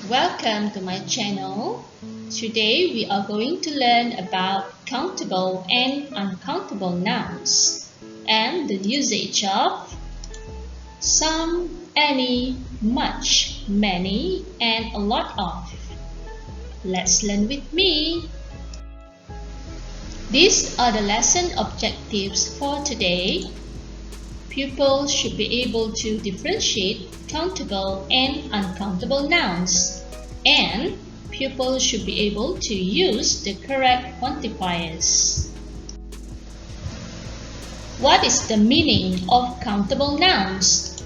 Welcome to my channel. Today we are going to learn about countable and uncountable nouns and the usage of some, any, much, many, and a lot of. Let's learn with me. These are the lesson objectives for today. Pupils should be able to differentiate countable and uncountable nouns, and pupils should be able to use the correct quantifiers. What is the meaning of countable nouns?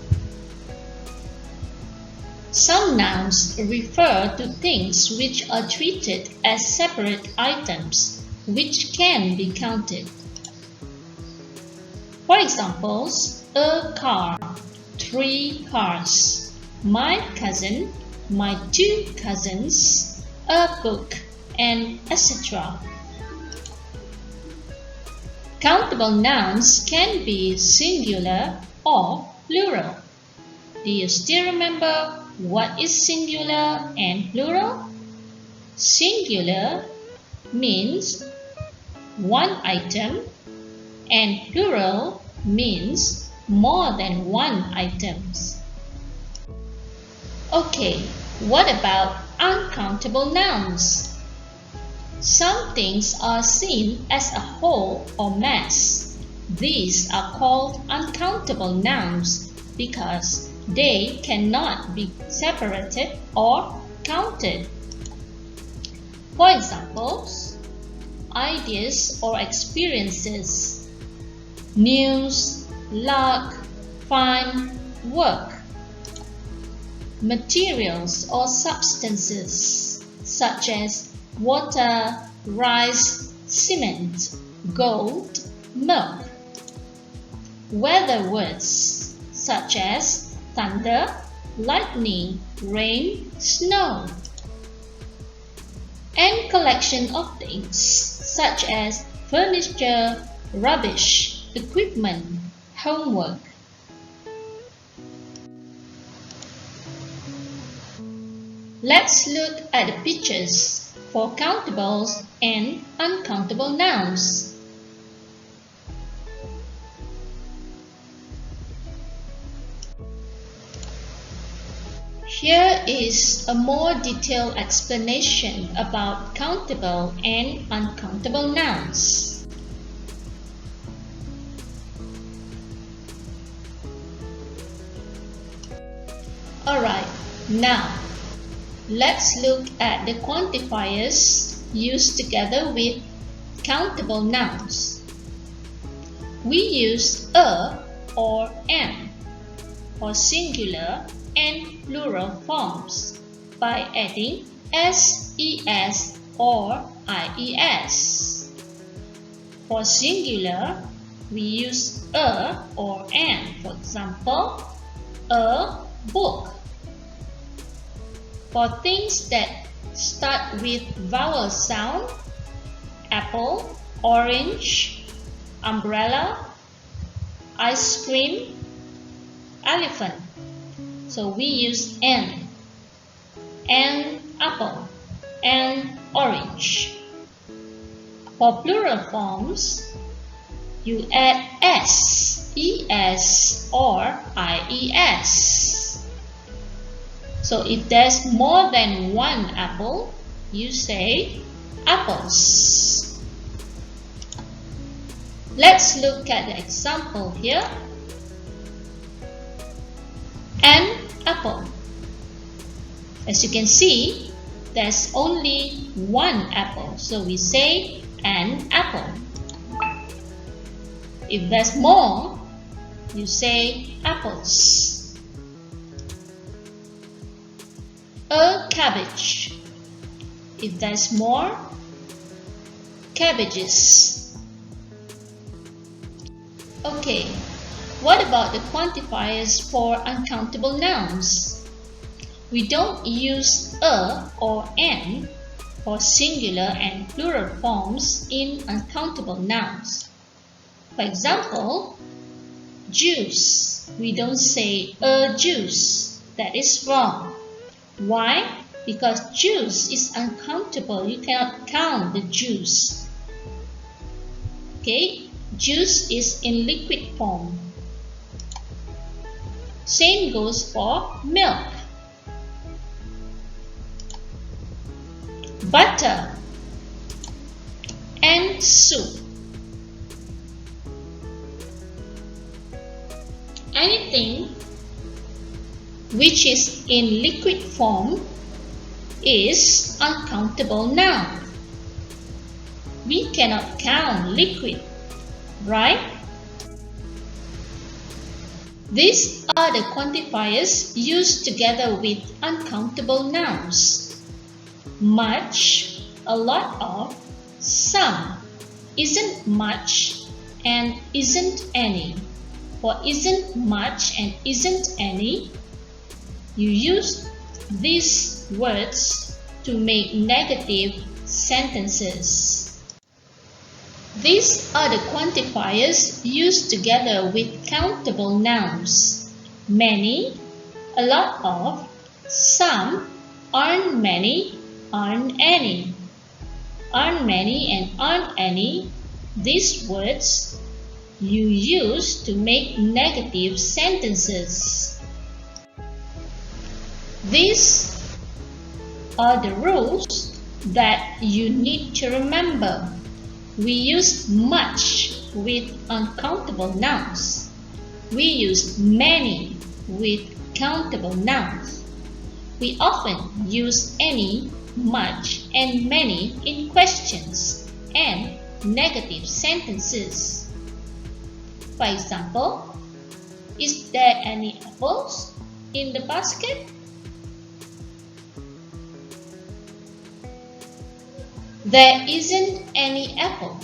Some nouns refer to things which are treated as separate items which can be counted. For examples, a car, 3 cars, my cousin, my 2 cousins, a book, and etc. Countable nouns can be singular or plural. Do you still remember what is singular and plural? Singular means one item, and plural means more than one items. Okay, what about uncountable nouns? Some things are seen as a whole or mass. These are called uncountable nouns because they cannot be separated or counted. For examples, ideas or experiences, news, luck, fun, work. Materials or substances such as water, rice, cement, gold, milk. Weather words such as thunder, lightning, rain, snow. And collection of things such as furniture, rubbish, equipment, homework. Let's look at the pictures for countables and uncountable nouns. Here is a more detailed explanation about countable and uncountable nouns. Alright, now let's look at the quantifiers used together with countable nouns. We use a or an for singular and plural forms by adding s, es, or ies. For singular, we use a or an. For example, a book. For things that start with vowel sound, apple, orange, umbrella, ice cream, elephant. So we use an apple, and orange. For plural forms, you add s, es, or ies. So if there's more than one apple, you say apples. Let's look at the example here. An apple. As you can see, there's only one apple, so we say an apple. If there's more, you say apples. A cabbage. If there's more, cabbages. Okay, what about the quantifiers for uncountable nouns? We don't use a or an for singular and plural forms in uncountable nouns. For example, juice. We don't say a juice. That is wrong. Why? because juice is uncountable. You cannot count the juice. Okay, juice is in liquid form. Same goes for milk, butter, and soup. Anything which is in liquid form is uncountable noun. We cannot count liquid, right? These are the quantifiers used together with uncountable nouns. Much, a lot of, some, isn't much, and isn't any. For isn't much and isn't any, you use these words to make negative sentences. These are the quantifiers used together with countable nouns. Many, a lot of, some, aren't many, aren't any. Aren't many and aren't any, these words you use to make negative sentences. These are the rules that you need to remember. We use much with uncountable nouns. We use many with countable nouns. We often use any, much, and many in questions and negative sentences. For example, is there any apples in the basket? There isn't any apple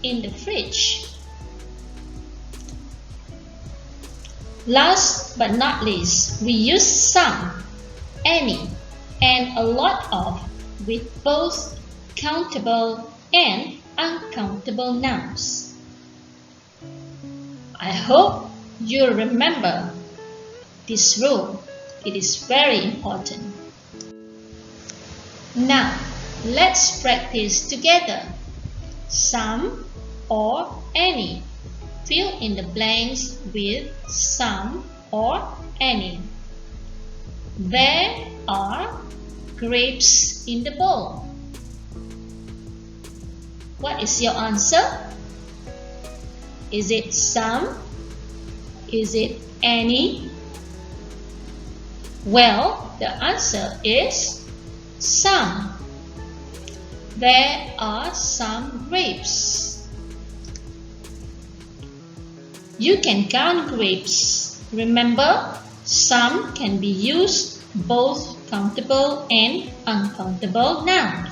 in the fridge. Last but not least, we use some, any, and a lot of with both countable and uncountable nouns. I hope you remember this rule. It is very important. Now, let's practice together. Some or any. Fill in the blanks with some or any. There are grapes in the bowl. What is your answer? Is it some? Is it any? Well, the answer is some. There are some grapes. You can count grapes. Remember, some can be used both countable and uncountable nouns.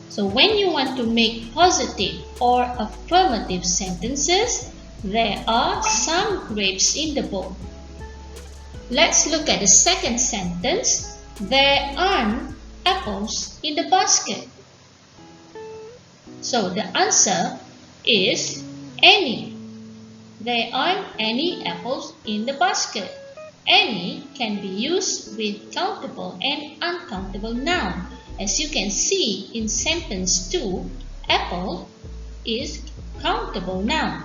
So when you want to make positive or affirmative sentences, there are some grapes in the bowl. Let's look at the second sentence. There aren't apples in the basket. So the answer is any. There aren't any apples in the basket. Any can be used with countable and uncountable noun. As you can see in sentence 2, apple is countable noun.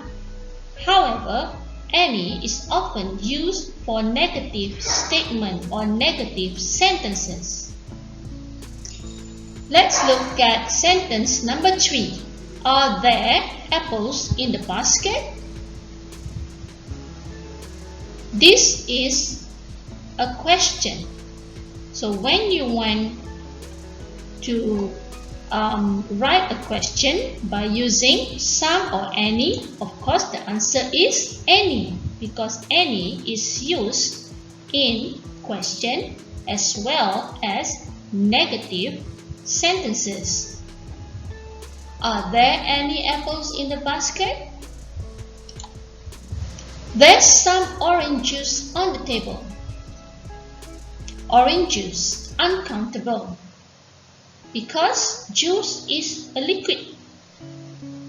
However, any is often used for negative statement or negative sentences. Let's look at sentence number 3. Are there apples in the basket? This is a question. So when you want to write a question by using some or any, of course the answer is any, because any is used in question as well as negative sentences. Are there any apples in the basket? There's some orange juice on the table. Orange juice, uncountable, because juice is a liquid.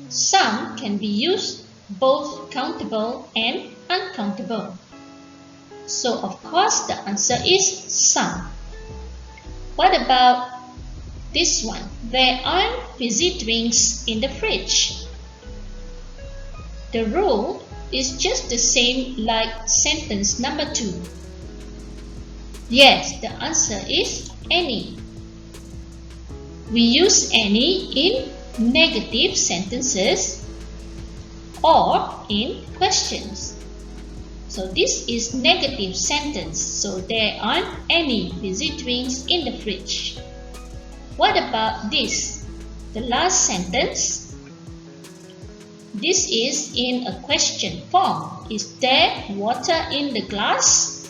Some can be used both countable and uncountable. So of course the answer is some. What about this one? There aren't fizzy drinks in the fridge. The rule is just the same like sentence number 2. Yes, the answer is any. We use any in negative sentences or in questions. So this is negative sentence, so there aren't any fizzy drinks in the fridge. What about this? The last sentence. This is in a question form. Is there water in the glass?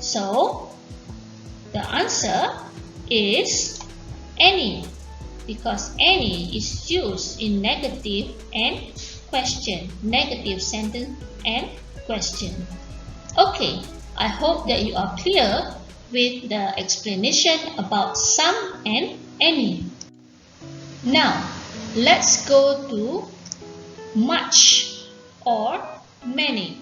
So the answer is any, because any is used in negative and question, negative sentence and question. Okay, I hope that you are clear with the explanation about some and any. Now, let's go to much or many.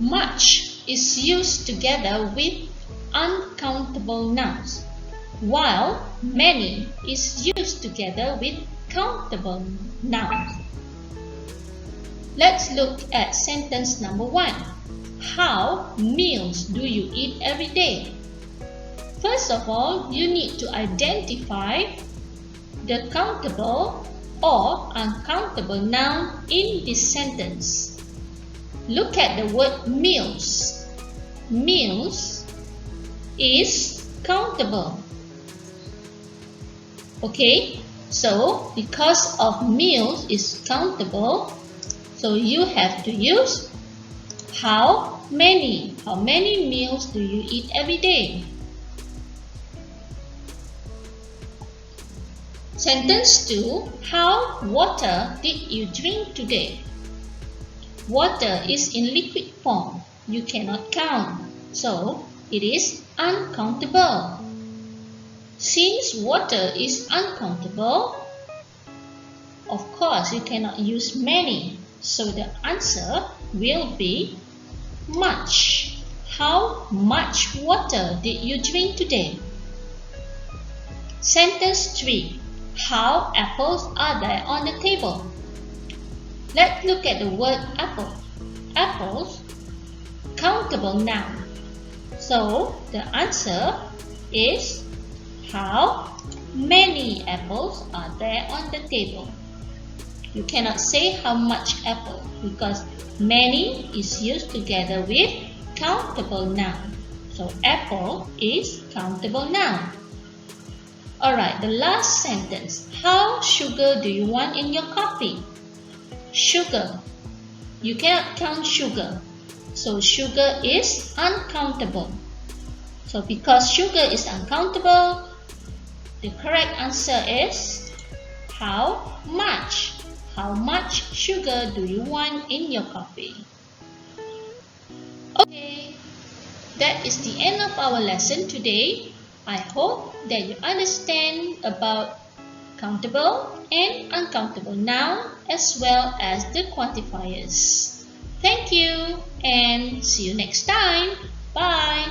Much is used together with uncountable nouns, while many is used together with countable nouns. Let's look at sentence number 1. How meals do you eat every day? First of all, you need to identify the countable or uncountable noun in this sentence. Look at the word meals. Meals is countable. Okay, so because of meals is countable, so you have to use how many. How many meals do you eat every day? Sentence 2. How water did you drink today? Water is in liquid form. You cannot count, so it is uncountable. Since water is uncountable, of course you cannot use many, so the answer will be much. How much water did you drink today? Sentence 3. How apples are there on the table? Let's look at the word apple. Apples, countable noun. So the answer is how many apples are there on the table. You cannot say how much apple because many is used together with countable noun. So apple is countable noun. Alright, the last sentence. How sugar do you want in your coffee? Sugar. You cannot count sugar. So sugar is uncountable. So because sugar is uncountable, the correct answer is how much. How much sugar do you want in your coffee? Okay, that is the end of our lesson today. I hope that you understand about countable and uncountable noun as well as the quantifiers. Thank you and see you next time. Bye.